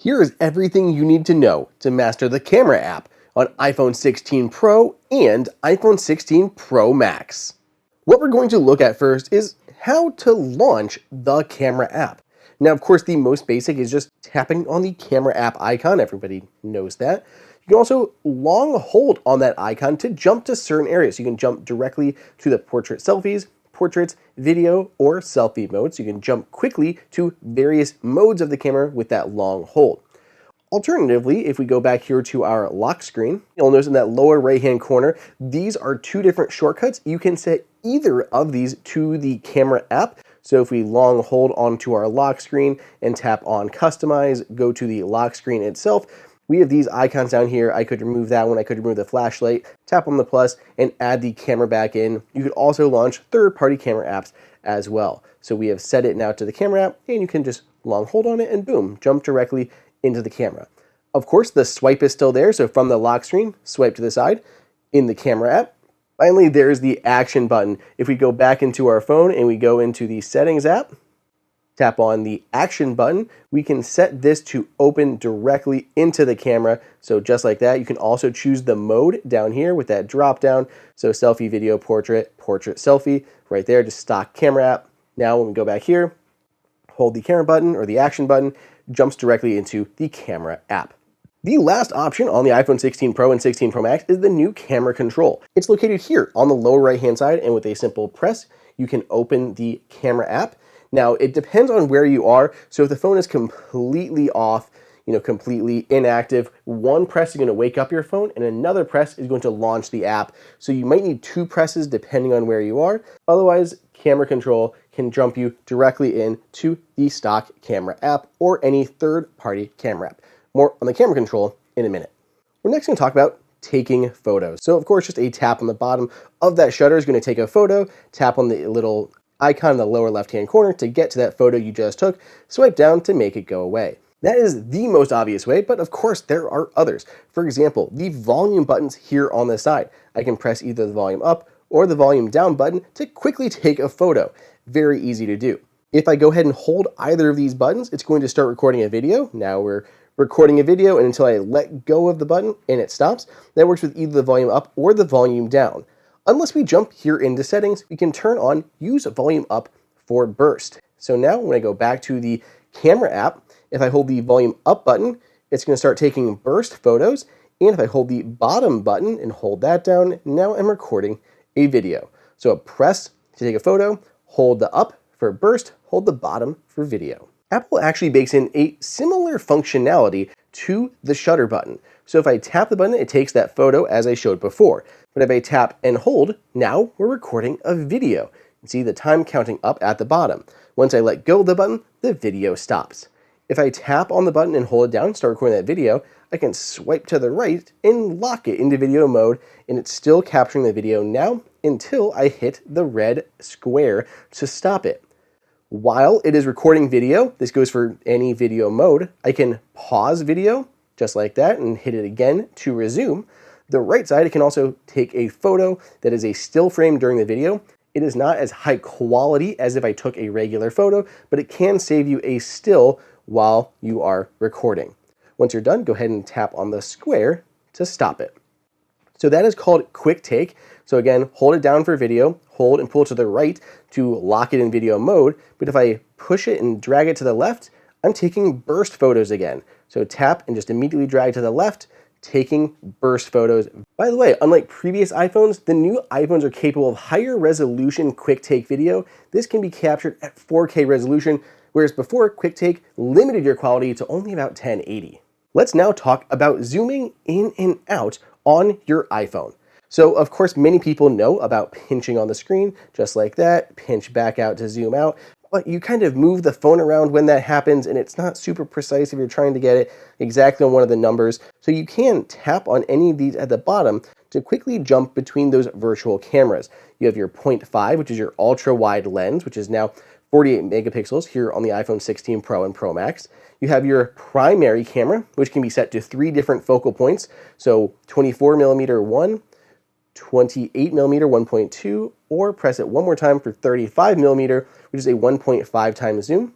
Here is everything you need to know to master the camera app on iPhone 16 Pro and iPhone 16 Pro Max. What we're going to look at first is how to launch the camera app. Now, of course, the most basic is just tapping on the camera app icon. Everybody knows that. You can also long hold on that icon to jump to certain areas. You can jump directly to the portrait selfies, portraits, video, or selfie mode. So you can jump quickly to various modes of the camera with that long hold. Alternatively, if we go back here to our lock screen, you'll notice in that lower right-hand corner, these are two different shortcuts. You can set either of these to the camera app. So if we long hold onto our lock screen and tap on Customize, go to the lock screen itself, we have these icons down here. I could remove that one. I could remove the flashlight, tap on the plus, and add the camera back in. You could also launch third-party camera apps as well. So we have set it now to the camera app, and you can just long hold on it and boom, jump directly into the camera. Of course, the swipe is still there. So from the lock screen, swipe to the side in the camera app. Finally, there's the action button. If we go back into our phone and we go into the settings app, tap on the action button, we can set this to open directly into the camera. So just like that, you can also choose the mode down here with that drop down. So selfie, video, portrait, portrait, selfie, right there, just stock camera app. Now when we go back here, hold the camera button or the action button, jumps directly into the camera app. The last option on the iPhone 16 Pro and 16 Pro Max is the new camera control. It's located here on the lower right hand side, and with a simple press, you can open the camera app. Now, it depends on where you are. So if the phone is completely off, completely inactive, one press is going to wake up your phone and another press is going to launch the app. So you might need two presses depending on where you are. Otherwise, camera control can jump you directly into the stock camera app or any third-party camera app. More on the camera control in a minute. We're next going to talk about taking photos. So of course, just a tap on the bottom of that shutter is going to take a photo. Tap on the little icon in the lower left-hand corner to get to that photo you just took. Swipe down to make it go away. That is the most obvious way, but of course there are others. For example, the volume buttons here on the side. I can press either the volume up or the volume down button to quickly take a photo. Very easy to do. If I go ahead and hold either of these buttons, it's going to start recording a video. Now we're recording a video, and until I let go of the button and it stops, that works with either the volume up or the volume down. Unless we jump here into settings, we can turn on use volume up for burst. So now when I go back to the camera app, if I hold the volume up button, it's going to start taking burst photos. And if I hold the bottom button and hold that down, now I'm recording a video. So a press to take a photo, hold the up for burst, hold the bottom for video. Apple actually bakes in a similar functionality to the shutter button. So if I tap the button, it takes that photo as I showed before. But if I tap and hold, now we're recording a video. You can see the time counting up at the bottom. Once I let go of the button, the video stops. If I tap on the button and hold it down and start recording that video, I can swipe to the right and lock it into video mode, and it's still capturing the video now until I hit the red square to stop it. While it is recording video, this goes for any video mode, I can pause video just like that and hit it again to resume. The right side, it can also take a photo that is a still frame during the video. It is not as high quality as if I took a regular photo, but it can save you a still while you are recording. Once you're done, go ahead and tap on the square to stop it. So that is called QuickTake. So again, hold it down for video, hold and pull to the right to lock it in video mode. But if I push it and drag it to the left, I'm taking burst photos again. So tap and just immediately drag to the left, taking burst photos. By the way, unlike previous iPhones, the new iPhones are capable of higher resolution QuickTake video. This can be captured at 4K resolution, whereas before, QuickTake limited your quality to only about 1080. Let's now talk about zooming in and out on your iPhone. So of course, many people know about pinching on the screen, just like that, pinch back out to zoom out, but you kind of move the phone around when that happens, and it's not super precise if you're trying to get it exactly on one of the numbers. So you can tap on any of these at the bottom to quickly jump between those virtual cameras. You have your 0.5, which is your ultra wide lens, which is now 48 megapixels here on the iPhone 16 Pro and Pro Max. You have your primary camera, which can be set to 3 different focal points. So 24mm 1, 28mm 1.2, or press it one more time for 35mm, which is a 1.5 times zoom.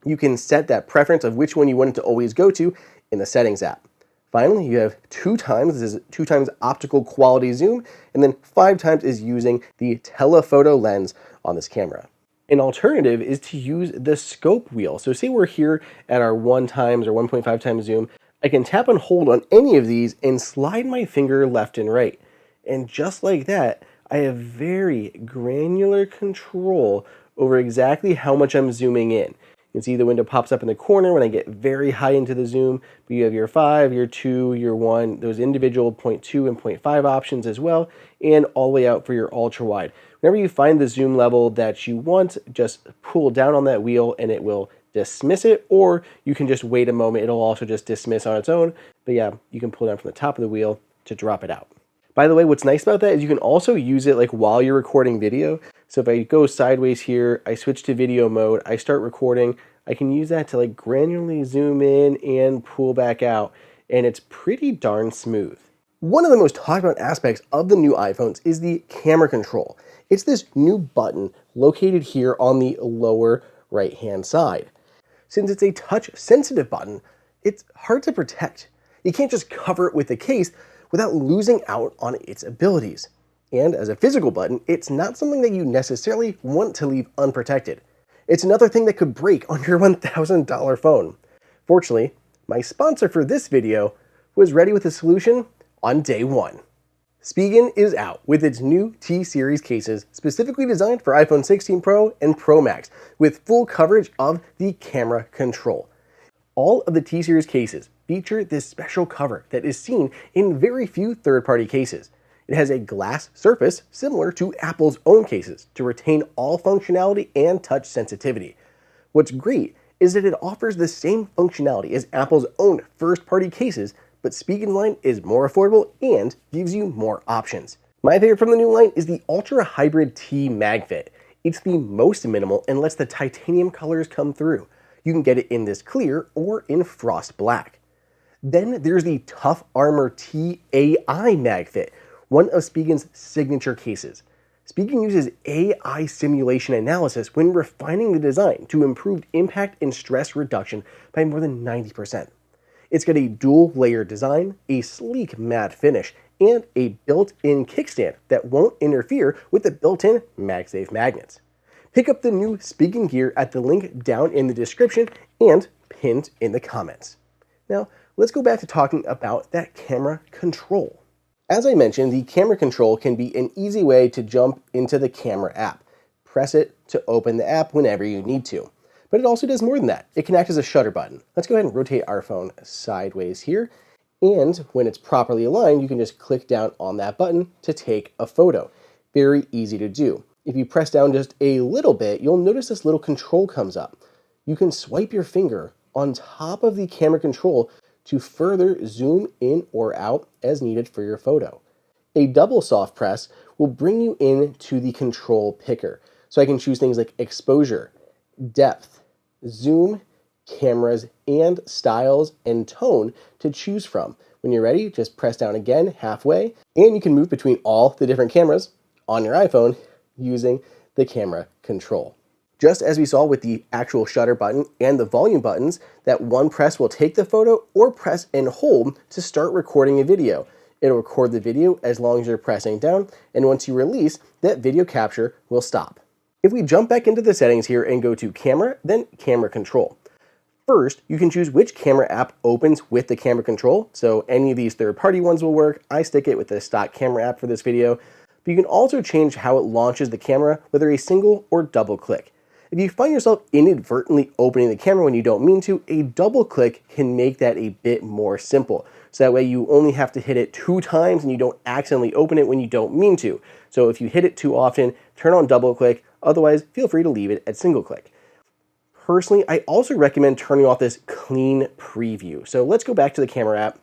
You can set that preference of which one you want it to always go to in the Settings app. Finally, you have 2x, this is 2x optical quality zoom, and then 5x is using the telephoto lens on this camera. An alternative is to use the scope wheel. So say we're here at our 1x or 1.5x zoom, I can tap and hold on any of these and slide my finger left and right. And just like that, I have very granular control over exactly how much I'm zooming in. You can see the window pops up in the corner when I get very high into the zoom, but you have your 5, your 2, your 1, those individual 0.2 and 0.5 options as well, and all the way out for your ultra wide. Whenever you find the zoom level that you want, just pull down on that wheel and it will dismiss it, or you can just wait a moment, it'll also just dismiss on its own. But yeah, you can pull down from the top of the wheel to drop it out. By the way, what's nice about that is you can also use it like while you're recording video. So if I go sideways here, I switch to video mode, I start recording, I can use that to like granularly zoom in and pull back out, and it's pretty darn smooth. One of the most talked about aspects of the new iPhones is the camera control. It's this new button located here on the lower right-hand side. Since it's a touch-sensitive button, it's hard to protect. You can't just cover it with a case without losing out on its abilities. And as a physical button, it's not something that you necessarily want to leave unprotected. It's another thing that could break on your $1,000 phone. Fortunately, my sponsor for this video was ready with a solution on day one. Spigen is out with its new T-Series cases specifically designed for iPhone 16 Pro and Pro Max with full coverage of the camera control. All of the T-Series cases feature this special cover that is seen in very few third-party cases. It has a glass surface similar to Apple's own cases to retain all functionality and touch sensitivity. What's great is that it offers the same functionality as Apple's own first-party cases, but Spigen line is more affordable and gives you more options. My favorite from the new line is the Ultra Hybrid T MagFit. It's the most minimal and lets the titanium colors come through. You can get it in this clear or in frost black. Then there's the Tough Armor T AI MagFit, one of Spigen's signature cases. Spigen uses AI simulation analysis when refining the design to improve impact and stress reduction by more than 90%. It's got a dual-layer design, a sleek matte finish, and a built-in kickstand that won't interfere with the built-in MagSafe magnets. Pick up the new Spigen gear at the link down in the description and pinned in the comments. Now, let's go back to talking about that camera control. As I mentioned, the camera control can be an easy way to jump into the camera app. Press it to open the app whenever you need to. But it also does more than that. It can act as a shutter button. Let's go ahead and rotate our phone sideways here. And when it's properly aligned, you can just click down on that button to take a photo. Very easy to do. If you press down just a little bit, you'll notice this little control comes up. You can swipe your finger on top of the camera control to further zoom in or out as needed for your photo. A double soft press will bring you into the control picker. So I can choose things like exposure, depth, zoom, cameras, and styles and tone to choose from. When you're ready, just press down again halfway, and you can move between all the different cameras on your iPhone using the camera control. Just as we saw with the actual shutter button and the volume buttons, that one press will take the photo or press and hold to start recording a video. It'll record the video as long as you're pressing down, and once you release, that video capture will stop. If we jump back into the settings here and go to camera, then camera control. First, you can choose which camera app opens with the camera control. So any of these third-party ones will work. I stick it with the stock camera app for this video. But you can also change how it launches the camera, whether a single or double click. If you find yourself inadvertently opening the camera when you don't mean to, a double click can make that a bit more simple. So that way you only have to hit it 2 times and you don't accidentally open it when you don't mean to. So if you hit it too often, turn on double click. Otherwise, feel free to leave it at single click. Personally, I also recommend turning off this clean preview. So let's go back to the camera app.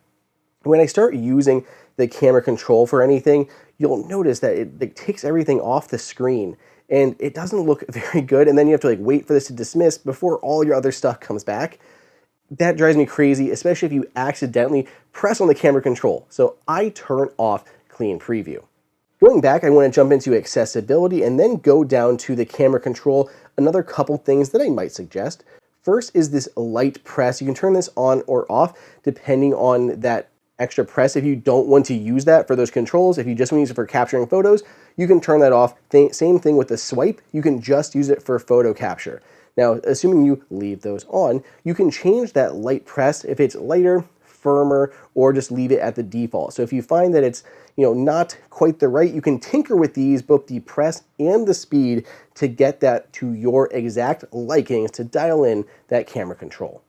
When I start using the camera control for anything, you'll notice that it takes everything off the screen and it doesn't look very good. And then you have to wait for this to dismiss before all your other stuff comes back. That drives me crazy, especially if you accidentally press on the camera control. So I turn off clean preview. Going back, I want to jump into accessibility and then go down to the camera control. Another couple things that I might suggest. First is this light press. You can turn this on or off depending on that extra press. If you don't want to use that for those controls, if you just want to use it for capturing photos, you can turn that off. Same thing with the swipe. You can just use it for photo capture. Now, assuming you leave those on, you can change that light press if it's lighter, firmer, or just leave it at the default. So if you find that it's not quite the right, you can tinker with these, both the press and the speed, to get that to your exact likings to dial in that camera control.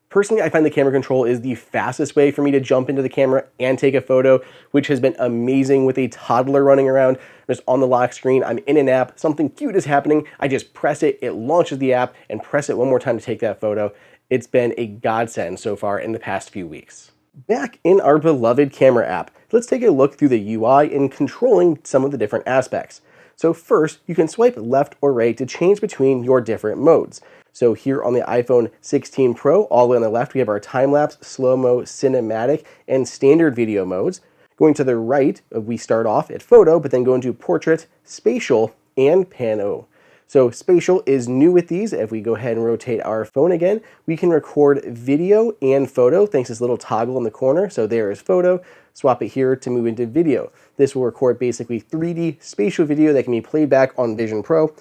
Personally, I find the camera control is the fastest way for me to jump into the camera and take a photo, which has been amazing with a toddler running around just on the lock screen. I'm in an app, something cute is happening, I just press it, it launches the app, and press it one more time to take that photo. It's been a godsend so far in the past few weeks. Back in our beloved camera app, let's take a look through the UI in controlling some of the different aspects. So first, you can swipe left or right to change between your different modes. So here on the iPhone 16 Pro, all the way on the left, we have our time-lapse, slow-mo, cinematic, and standard video modes. Going to the right, we start off at photo, but then go into portrait, spatial, and pano. So spatial is new with these. If we go ahead and rotate our phone again, we can record video and photo thanks to this little toggle in the corner. So there is photo, swap it here to move into video. This will record basically 3D spatial video that can be played back on Vision Pro.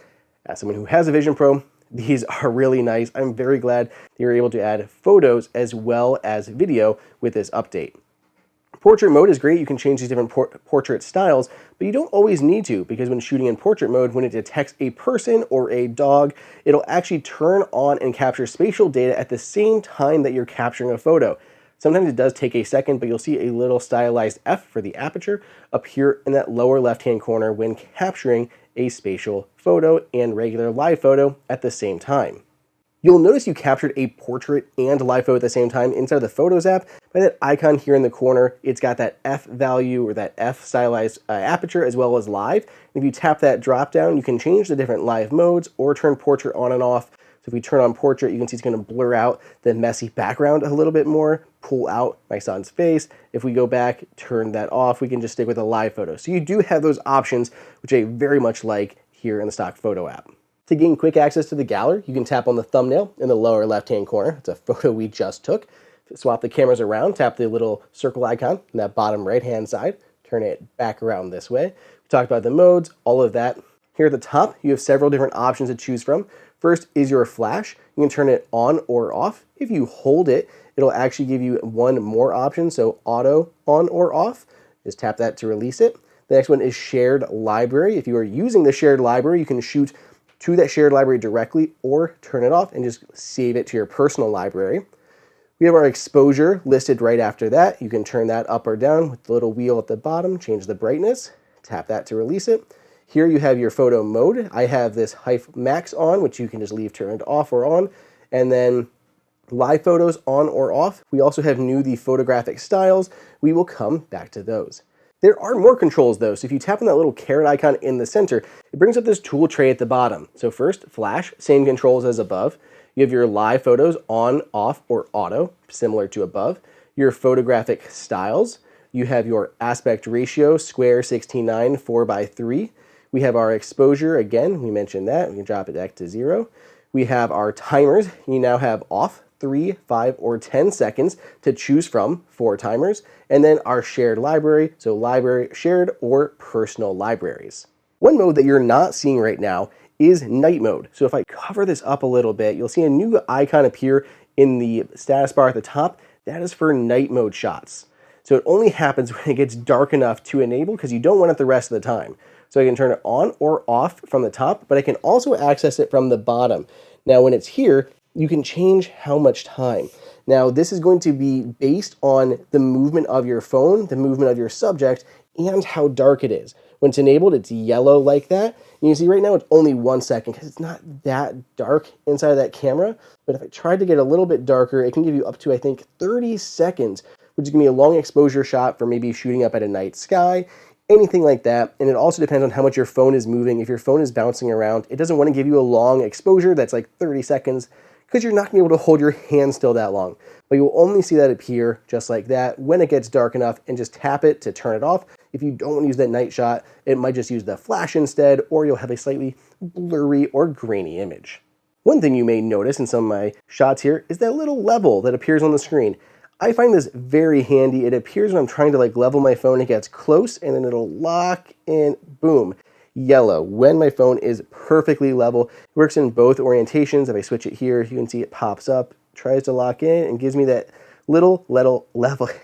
As someone who has a Vision Pro, these are really nice. I'm very glad they were able to add photos as well as video with this update. Portrait mode is great. You can change these different portrait styles, but you don't always need to, because when shooting in portrait mode, when it detects a person or a dog, it'll actually turn on and capture spatial data at the same time that you're capturing a photo. Sometimes it does take a second, but you'll see a little stylized F for the aperture appear in that lower left-hand corner when capturing a spatial photo and regular live photo at the same time. You'll notice you captured a portrait and live photo at the same time inside of the Photos app. By that icon here in the corner, it's got that F value or that F stylized aperture as well as live. If you tap that drop down, you can change the different live modes or turn portrait on and off. So if we turn on portrait, you can see it's going to blur out the messy background a little bit more, pull out my son's face. If we go back, turn that off, we can just stick with a live photo. So you do have those options, which I very much like here in the stock photo app. To gain quick access to the gallery, you can tap on the thumbnail in the lower left-hand corner. It's a photo we just took. Swap the cameras around, tap the little circle icon in that bottom right-hand side, turn it back around this way. We talked about the modes, all of that. Here at the top, you have several different options to choose from. First is your flash. You can turn it on or off. If you hold it, it'll actually give you one more option, so auto on or off. Just tap that to release it. The next one is shared library. If you are using the shared library, you can shoot to that shared library directly or turn it off and just save it to your personal library. We have our exposure listed right after that. You can turn that up or down with the little wheel at the bottom, change the brightness, tap that to release it. Here you have your photo mode. I have this HIFE Max on, which you can just leave turned off or on, and then live photos on or off. We also have the photographic styles. We will come back to those. There are more controls though, so if you tap on that little caret icon in the center, it brings up this tool tray at the bottom. So first, flash, same controls as above. You have your live photos on, off, or auto, similar to above. Your photographic styles. You have your aspect ratio, square 16:9, 4:3. We have our exposure, again, we mentioned that. We can drop it back to 0. We have our timers. You now have off, 3, 5, or 10 seconds to choose from, 4 timers. And then our shared library, so library, shared, or personal libraries. One mode that you're not seeing right now is night mode. So if I cover this up a little bit, you'll see a new icon appear in the status bar at the top. That is for night mode shots. So it only happens when it gets dark enough to enable, because you don't want it the rest of the time. So I can turn it on or off from the top, but I can also access it from the bottom. Now when it's here, you can change how much time. Now this is going to be based on the movement of your phone, the movement of your subject, and how dark it is. When it's enabled, it's yellow like that. And you see right now it's only 1 second because it's not that dark inside of that camera. But if I tried to get a little bit darker, it can give you up to, I think, 30 seconds, which is going to be a long exposure shot for maybe shooting up at a night sky, anything like that. And it also depends on how much your phone is moving. If your phone is bouncing around, it doesn't want to give you a long exposure that's like 30 seconds because you're not going to be able to hold your hand still that long. But you'll only see that appear just like that when it gets dark enough, and just tap it to turn it off. If you don't want to use that night shot, it might just use the flash instead, or you'll have a slightly blurry or grainy image. One thing you may notice in some of my shots here is that little level that appears on the screen. I find this very handy. It appears when I'm trying to level my phone, it gets close and then it'll lock in, boom, yellow. When my phone is perfectly level, it works in both orientations. If I switch it here, you can see it pops up, tries to lock in, and gives me that little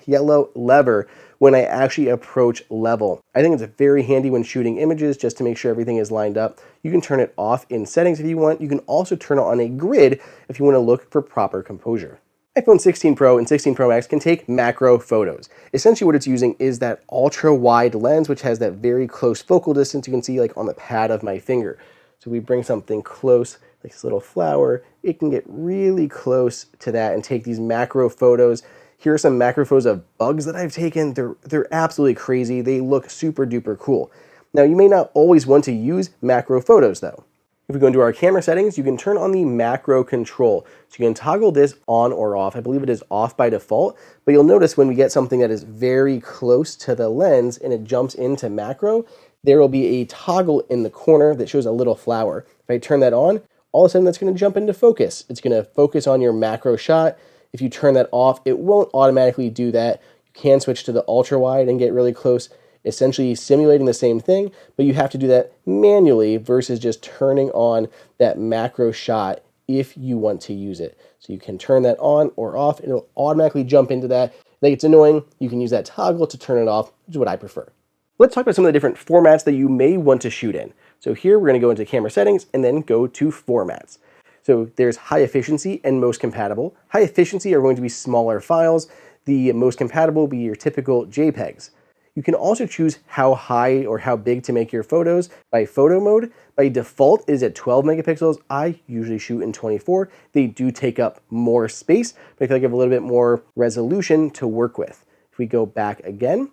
yellow lever when I actually approach level. I think it's very handy when shooting images just to make sure everything is lined up. You can turn it off in settings if you want. You can also turn it on a grid if you want to look for proper composure. iPhone 16 Pro and 16 Pro Max can take macro photos. Essentially what it's using is that ultra wide lens, which has that very close focal distance you can see on the pad of my finger. So we bring something close, like this little flower, it can get really close to that and take these macro photos. Here are some macro photos of bugs that I've taken. They're absolutely crazy. They look super duper cool. Now you may not always want to use macro photos though. If we go into our camera settings, you can turn on the macro control. So you can toggle this on or off. I believe it is off by default, but you'll notice when we get something that is very close to the lens and it jumps into macro, there will be a toggle in the corner that shows a little flower. If I turn that on, all of a sudden that's going to jump into focus. It's going to focus on your macro shot. If you turn that off, it won't automatically do that. You can switch to the ultra wide and get really close, essentially simulating the same thing, but you have to do that manually versus just turning on that macro shot if you want to use it. So you can turn that on or off, and it'll automatically jump into that. Like, it's annoying. You can use that toggle to turn it off, which is what I prefer. Let's talk about some of the different formats that you may want to shoot in. So here we're going to go into camera settings and then go to formats. So there's high efficiency and most compatible. High efficiency are going to be smaller files. The most compatible will be your typical JPEGs. You can also choose how high or how big to make your photos by photo mode. By default, it is at 12 megapixels. I usually shoot in 24. They do take up more space, but I feel like I have a little bit more resolution to work with. If we go back again,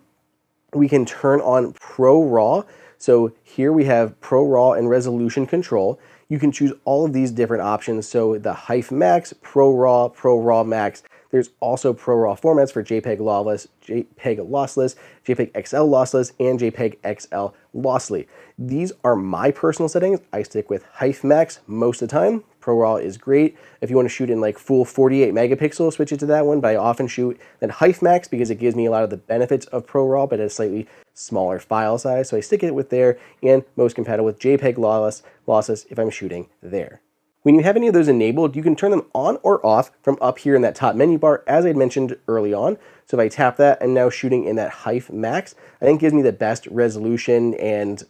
we can turn on ProRes. So here we have ProRes and resolution control. You can choose all of these different options. So the HEIF Max, ProRes, ProRes Max. There's also ProRes formats for JPEG lossless, JPEG lossless, JPEG XL lossless, and JPEG XL lossly. These are my personal settings. I stick with HEIF Max most of the time. ProRes is great. If you want to shoot in full 48 megapixels, switch it to that one, but I often shoot at HEIF Max because it gives me a lot of the benefits of ProRes, but at a slightly smaller file size. So I stick it with there, and most compatible with JPEG lossless if I'm shooting there. When you have any of those enabled, you can turn them on or off from up here in that top menu bar, as I mentioned early on. So if I tap that, I'm now shooting in that HEIF Max. I think it gives me the best resolution and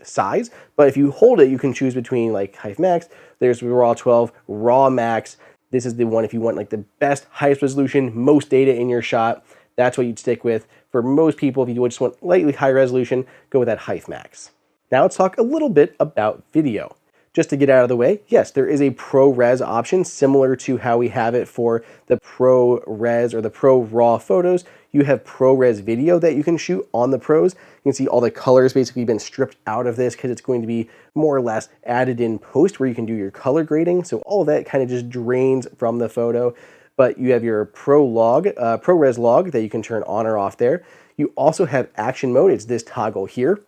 size. But if you hold it, you can choose between HEIF Max. There's RAW 12, RAW Max. This is the one if you want the best, highest resolution, most data in your shot. That's what you'd stick with. For most people, if you just want slightly high resolution, go with that HEIF Max. Now let's talk a little bit about video. Just to get out of the way, yes, there is a ProRes option similar to how we have it for the ProRes or the ProRes photos. You have ProRes video that you can shoot on the Pros. You can see all the colors basically been stripped out of this because it's going to be more or less added in post where you can do your color grading. So all of that kind of just drains from the photo. But you have your ProRes log that you can turn on or off there. You also have action mode. It's this toggle here.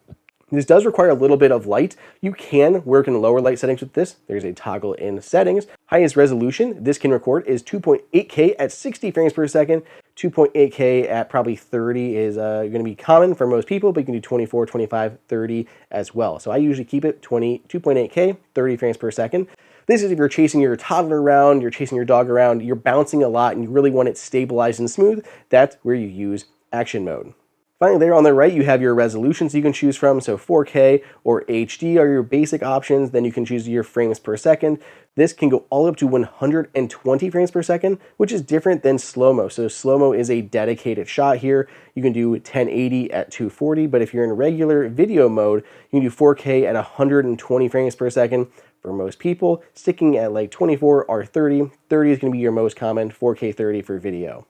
This does require a little bit of light. You can work in lower light settings with this. There's a toggle in settings. Highest resolution this can record is 2.8K at 60 frames per second. 2.8K at probably 30 is going to be common for most people, but you can do 24, 25, 30 as well. So I usually keep it 2.8K, 30 frames per second. This is if you're chasing your toddler around, you're chasing your dog around, you're bouncing a lot, and you really want it stabilized and smooth. That's where you use action mode. Finally, there on the right, you have your resolutions you can choose from. So 4K or HD are your basic options. Then you can choose your frames per second. This can go all up to 120 frames per second, which is different than slow-mo. So slow-mo is a dedicated shot here. You can do 1080 at 240, but if you're in regular video mode, you can do 4K at 120 frames per second. For most people, sticking at 24 or 30. 30 is going to be your most common, 4K 30 for video.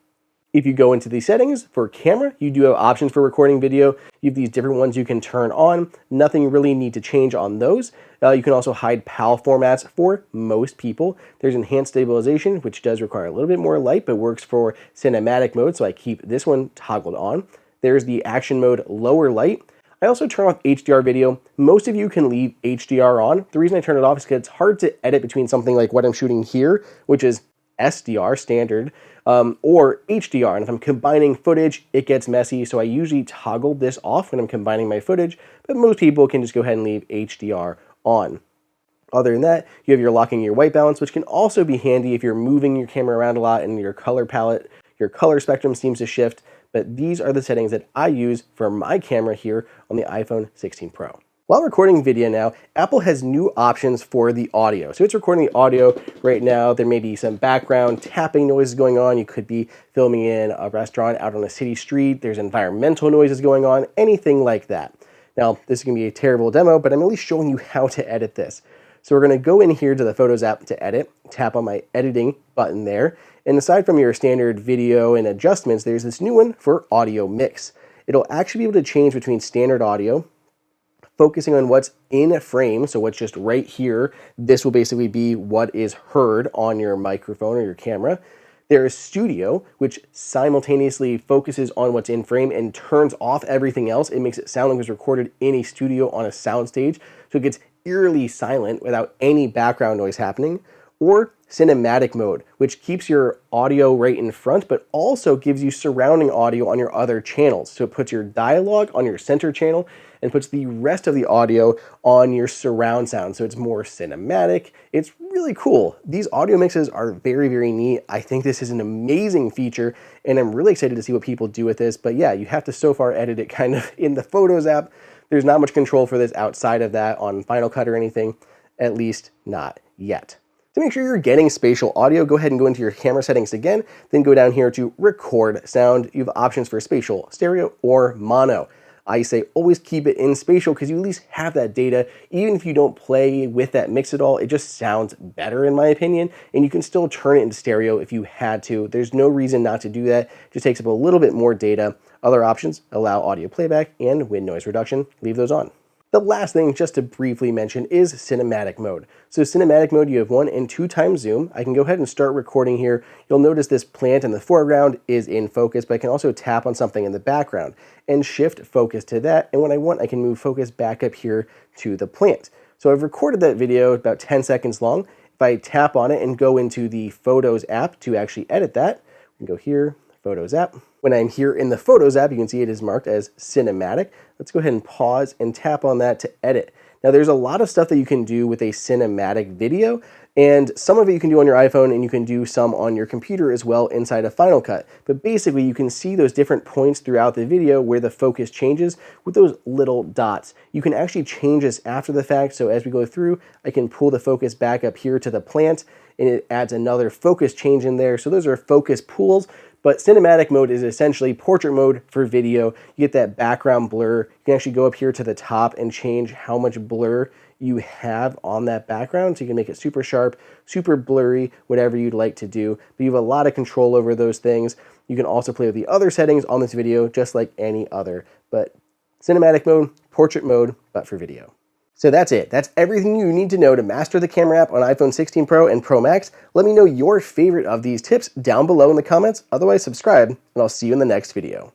If you go into the settings for camera, you do have options for recording video. You have these different ones you can turn on. Nothing you really need to change on those. You can also hide PAL formats for most people. There's enhanced stabilization, which does require a little bit more light, but works for cinematic mode, so I keep this one toggled on. There's the action mode lower light. I also turn off HDR video. Most of you can leave HDR on. The reason I turn it off is because it's hard to edit between something like what I'm shooting here, which is SDR, standard, or HDR. And if I'm combining footage, it gets messy. So I usually toggle this off when I'm combining my footage, but most people can just go ahead and leave HDR on. Other than that, you have your locking your white balance, which can also be handy if you're moving your camera around a lot and your color palette, your color spectrum seems to shift. But these are the settings that I use for my camera here on the iPhone 16 Pro. While recording video now, Apple has new options for the audio. So it's recording the audio right now. There may be some background tapping noises going on. You could be filming in a restaurant out on a city street. There's environmental noises going on, anything like that. Now, this is going to be a terrible demo, but I'm at least showing you how to edit this. So we're going to go in here to the Photos app to edit, tap on my editing button there. And aside from your standard video and adjustments, there's this new one for audio mix. It'll actually be able to change between standard audio, focusing on what's in a frame, so what's just right here. This will basically be what is heard on your microphone or your camera. There is studio, which simultaneously focuses on what's in frame and turns off everything else. It makes it sound like it was recorded in a studio on a soundstage, so it gets eerily silent without any background noise happening. Or cinematic mode, which keeps your audio right in front, but also gives you surrounding audio on your other channels. So it puts your dialogue on your center channel and puts the rest of the audio on your surround sound. So it's more cinematic. It's really cool. These audio mixes are very, very neat. I think this is an amazing feature, and I'm really excited to see what people do with this. But yeah, you have to so far edit it kind of in the Photos app. There's not much control for this outside of that on Final Cut or anything, at least not yet. To make sure you're getting spatial audio, go ahead and go into your camera settings again, then go down here to record sound. You have options for spatial, stereo, or mono. I say always keep it in spatial because you at least have that data. Even if you don't play with that mix at all, it just sounds better in my opinion, and you can still turn it into stereo if you had to. There's no reason not to do that. It just takes up a little bit more data. Other options allow audio playback and wind noise reduction. Leave those on. The last thing, just to briefly mention, is cinematic mode. So cinematic mode, you have 1 and 2 times zoom. I can go ahead and start recording here. You'll notice this plant in the foreground is in focus, but I can also tap on something in the background and shift focus to that. And when I want, I can move focus back up here to the plant. So I've recorded that video about 10 seconds long. If I tap on it and go into the Photos app to actually edit that, we can go here, Photos app. When I'm here in the Photos app, you can see it is marked as cinematic. Let's go ahead and pause and tap on that to edit. Now there's a lot of stuff that you can do with a cinematic video, and some of it you can do on your iPhone and you can do some on your computer as well inside of Final Cut. But basically you can see those different points throughout the video where the focus changes with those little dots. You can actually change this after the fact, so as we go through, I can pull the focus back up here to the plant and it adds another focus change in there. So those are focus pools. But cinematic mode is essentially portrait mode for video. You get that background blur. You can actually go up here to the top and change how much blur you have on that background. So you can make it super sharp, super blurry, whatever you'd like to do. But you have a lot of control over those things. You can also play with the other settings on this video, just like any other. But cinematic mode, portrait mode, but for video. So that's it. That's everything you need to know to master the camera app on iPhone 16 Pro and Pro Max. Let me know your favorite of these tips down below in the comments. Otherwise, subscribe, and I'll see you in the next video.